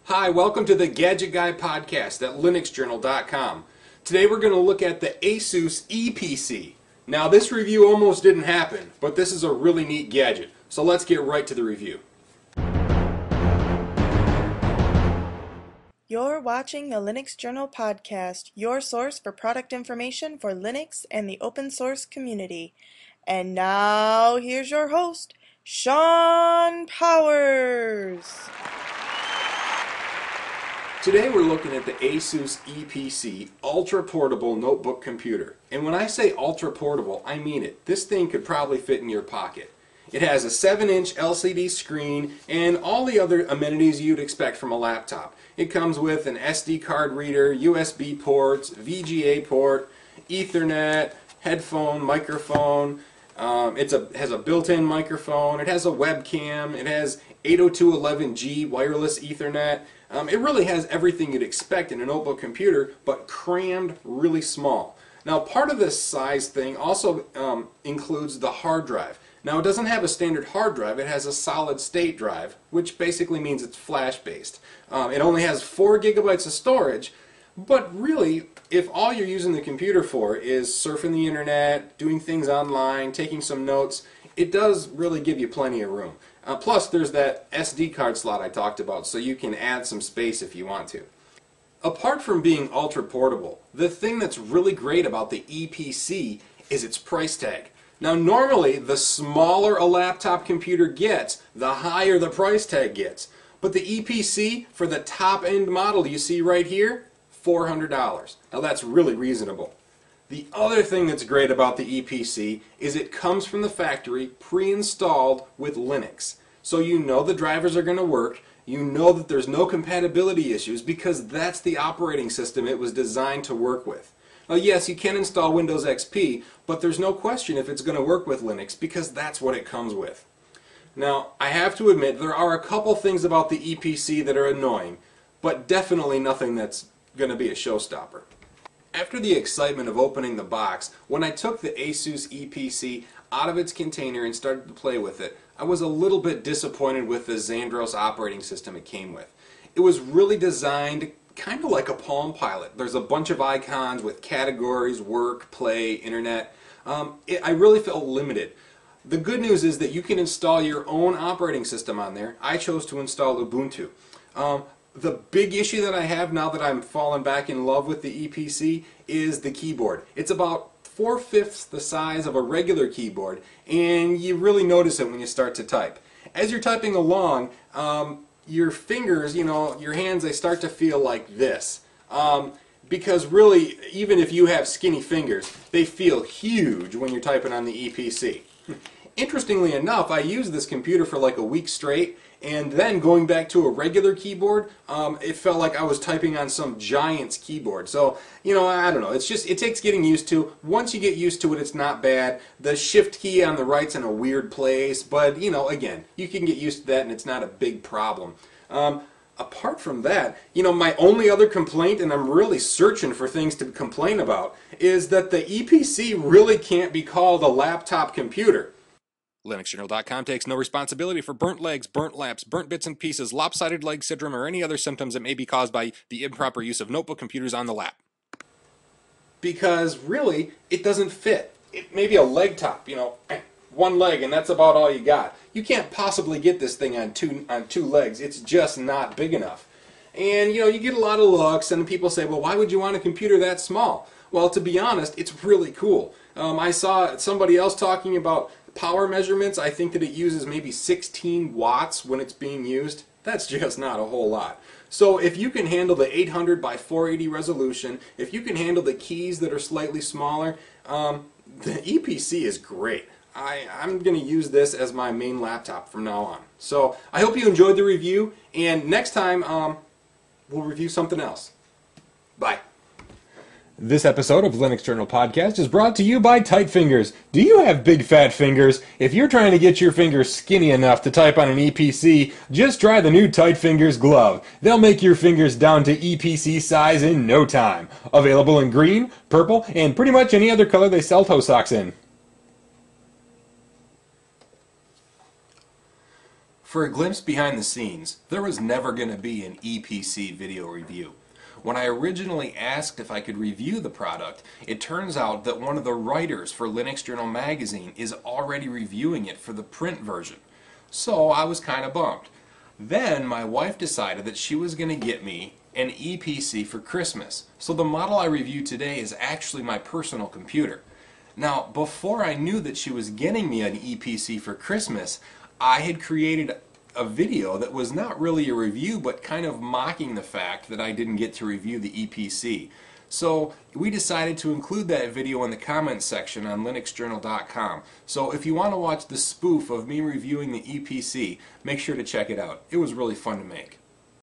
Hi, welcome to the Gadget Guy podcast at linuxjournal.com. Today we're going to look at the Asus EPC. Now this review almost didn't happen, but this is a really neat gadget. So let's get right to the review. You're watching the Linux Journal podcast, your source for product information for Linux and the open source community. And now here's your host, Sean Powers. Today we're looking at the Asus EPC Ultra Portable Notebook Computer. And when I say ultra portable, I mean it. This thing could probably fit in your pocket. It has a 7-inch LCD screen and all the other amenities you'd expect from a laptop. It comes with an SD card reader, USB ports, VGA port, Ethernet, headphone, microphone. It has a built-in microphone. It has a webcam. It has 802.11g wireless Ethernet. It really has everything you'd expect in a notebook computer, but crammed really small. Now, part of this size thing also includes the hard drive. Now, it doesn't have a standard hard drive. It has a solid-state drive, which basically means it's flash-based. It only has 4 gigabytes of storage, but really, if all you're using the computer for is surfing the internet, doing things online, taking some notes, it does really give you plenty of room. Plus, there's that SD card slot I talked about, so you can add some space if you want to. Apart from being ultra portable, the thing that's really great about the EPC is its price tag. Now, normally, the smaller a laptop computer gets, the higher the price tag gets. But the EPC, for the top-end model you see right here, $400. Now, that's really reasonable. The other thing that's great about the EPC is it comes from the factory pre-installed with Linux. So you know the drivers are going to work, you know that there's no compatibility issues because that's the operating system it was designed to work with. Now yes, you can install Windows XP, but there's no question if it's going to work with Linux because that's what it comes with. Now, I have to admit there are a couple things about the EPC that are annoying, but definitely nothing that's going to be a showstopper. After the excitement of opening the box, when I took the Asus EPC out of its container and started to play with it, I was a little bit disappointed with the Xandros operating system it came with. It was really designed kind of like a Palm Pilot. There's a bunch of icons with categories, work, play, internet. I really felt limited. The good news is that you can install your own operating system on there. I chose to install Ubuntu. The big issue that I have now that I'm falling back in love with the EPC is the keyboard. It's about 4/5 the size of a regular keyboard, and you really notice it when you start to type. As you're typing along, your fingers, your hands, they start to feel like this. Because really, even if you have skinny fingers, they feel huge when you're typing on the EPC. Interestingly enough, I used this computer for like a week straight, and then going back to a regular keyboard, it felt like I was typing on some giant's keyboard. So, I don't know. It takes getting used to. Once you get used to it, it's not bad. The shift key on the right's in a weird place, but, again, you can get used to that and it's not a big problem. Apart from that, my only other complaint, and I'm really searching for things to complain about, is that the EPC really can't be called a laptop computer. LinuxJournal.com takes no responsibility for burnt legs, burnt laps, burnt bits and pieces, lopsided leg syndrome, or any other symptoms that may be caused by the improper use of notebook computers on the lap. Because really, it doesn't fit. It may be a leg top, one leg, and that's about all you got. You can't possibly get this thing on two legs. It's just not big enough. And you get a lot of looks, and people say, well, why would you want a computer that small? Well, to be honest, it's really cool. I saw somebody else talking about power measurements. I think that it uses maybe 16 watts when it's being used. That's just not a whole lot. So if you can handle the 800 by 480 resolution, if you can handle the keys that are slightly smaller, the EPC is great. I'm going to use this as my main laptop from now on. So I hope you enjoyed the review, and next time we'll review something else. Bye. This episode of Linux Journal Podcast is brought to you by Tight Fingers. Do you have big fat fingers? If you're trying to get your fingers skinny enough to type on an EPC, just try the new Tight Fingers glove. They'll make your fingers down to EPC size in no time. Available in green, purple, and pretty much any other color they sell toe socks in. For a glimpse behind the scenes, there was never going to be an EPC video review. When I originally asked if I could review the product, it turns out that one of the writers for Linux Journal magazine is already reviewing it for the print version. So I was kind of bummed. Then my wife decided that she was going to get me an EPC for Christmas. So the model I review today is actually my personal computer. Now, before I knew that she was getting me an EPC for Christmas, I had created a video that was not really a review, but kind of mocking the fact that I didn't get to review the EPC. So we decided to include that video in the comments section on linuxjournal.com. So if you want to watch the spoof of me reviewing the EPC, make sure to check it out. It was really fun to make.